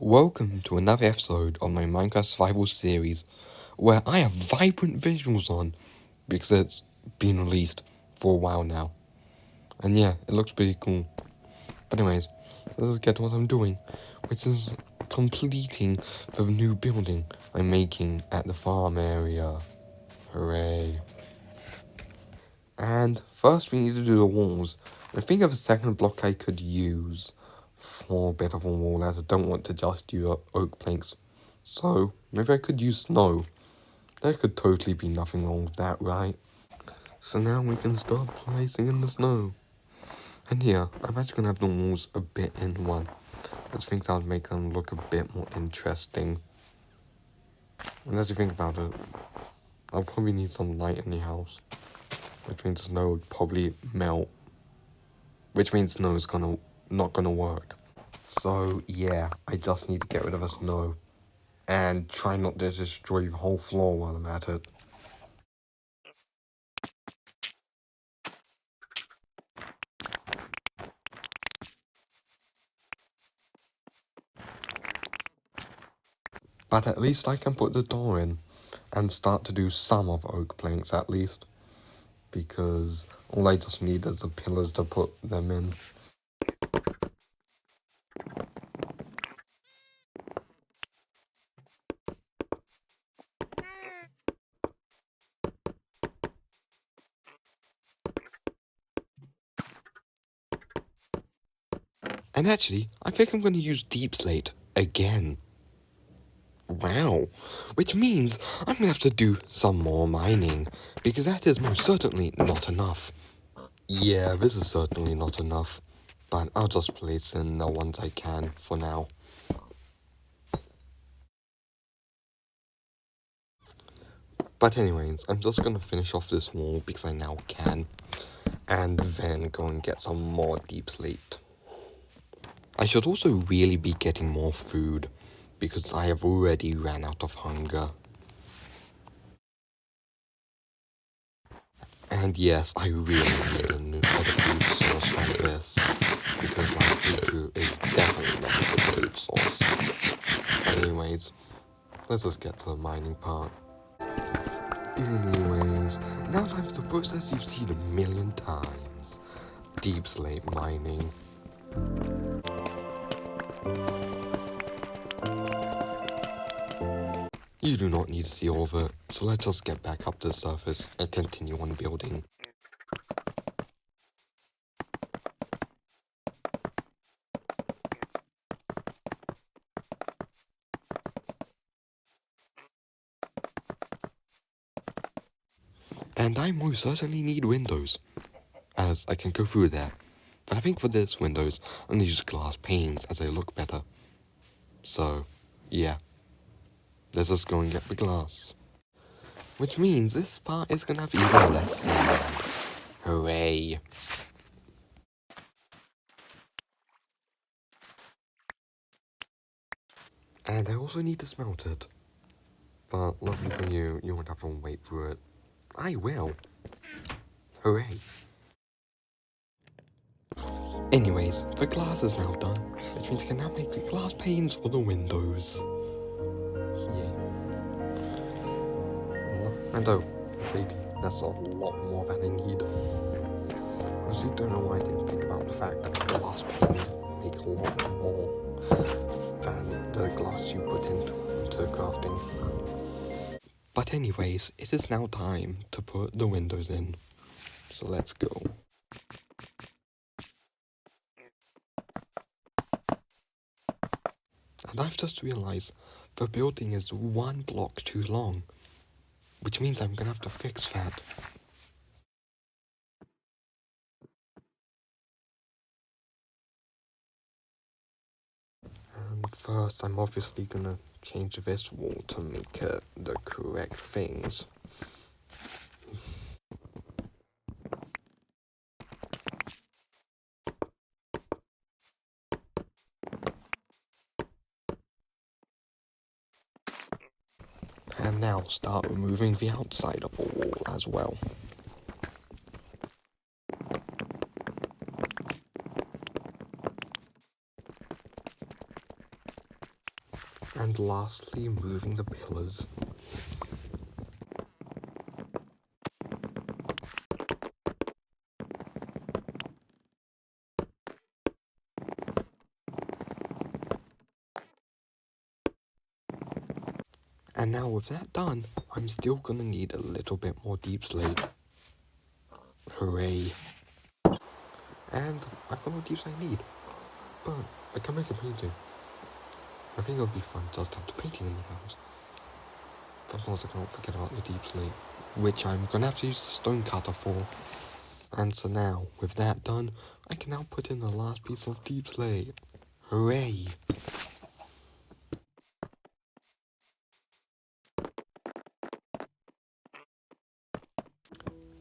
Welcome to another episode of my Minecraft Survival series, where I have vibrant visuals on, because it's been released for a while now. And yeah, it looks pretty cool. But anyways, let's get to what I'm doing, which is completing the new building I'm making at the farm area. Hooray. And first we need to do the walls. I think of a second block I could use for a bit of a wall, as I don't want to just use oak planks. So maybe I could use snow. There could totally be nothing wrong with that, right? So now we can start placing in the snow. And here, I'm actually gonna have the walls a bit in one. I just think that would make them look a bit more interesting. And as you think about it, I'll probably need some light in the house, which means snow would probably melt, which means snow is not gonna work. So yeah, I just need to get rid of the snow and try not to destroy the whole floor while I'm at it. But at least I can put the door in and start to do some of oak planks at least, because all I just need is the pillars to put them in. And actually, I think I'm going to use deep slate again. Wow, which means I'm going to have to do some more mining, because that is most certainly not enough. Yeah, this is certainly not enough, but I'll just place in the ones I can for now. But anyways, I'm just gonna finish off this wall because I now can, and then go and get some more deep slate. I should also really be getting more food, because I have already ran out of hunger. And yes, I really need another food source from this, because my beetroot is definitely not a good food source. But anyways, let's just get to the mining part. Anyways, now time for the process you've seen a million times. Deep slate mining. You do not need to see all of it, so let's just get back up to the surface and continue on building. And I most certainly need windows, as I can go through there. But I think for this windows, I'm gonna use glass panes as they look better. So, yeah. Let's just go and get the glass. Which means this part is gonna have even less sand. Hooray. And I also need to smelt it. But luckily for you, you won't have to wait for it. I will. Hooray. Anyways, the glass is now done, which means I can now make the glass panes for the windows. Yeah. And oh, it's 80. That's a lot more than I need. I honestly don't know why I didn't think about the fact that glass panes make a lot more than the glass you put into crafting. But anyways, it is now time to put the windows in. So let's go. And I've just realized the building is one block too long, which means I'm gonna have to fix that. And first, I'm obviously gonna change this wall to make it the correct things. And now start removing the outside of the wall as well. And lastly, moving the pillars. And now with that done, I'm still gonna need a little bit more deep slate. Hooray. And I've got all the deep slate I need. But I can make a painting. I think it would be fun just to have the painting in the house. Of course I can't forget about the deep slate, which I'm gonna have to use the stone cutter for. And so now, with that done, I can now put in the last piece of deep slate. Hooray!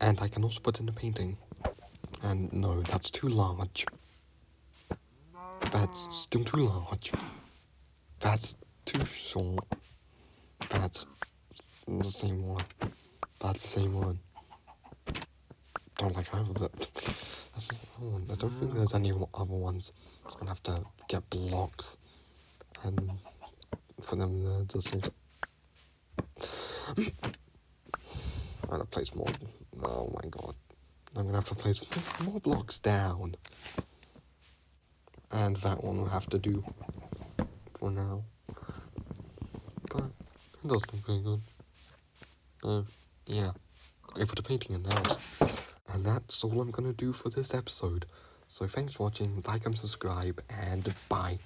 And I can also put in the painting. And no, that's too large. That's still too large. That's too short. That's the same one. That's the same one. Don't like half of it. That's the one. I don't think there's any other ones. I'm gonna have to get blocks and for them to just need to. I'm gonna place more. Oh my god. I'm gonna have to place more blocks down. And that one will have to do for now. But it does look very good. Yeah. I put a painting in the house. And that's all I'm gonna do for this episode. So thanks for watching, like and subscribe, and bye.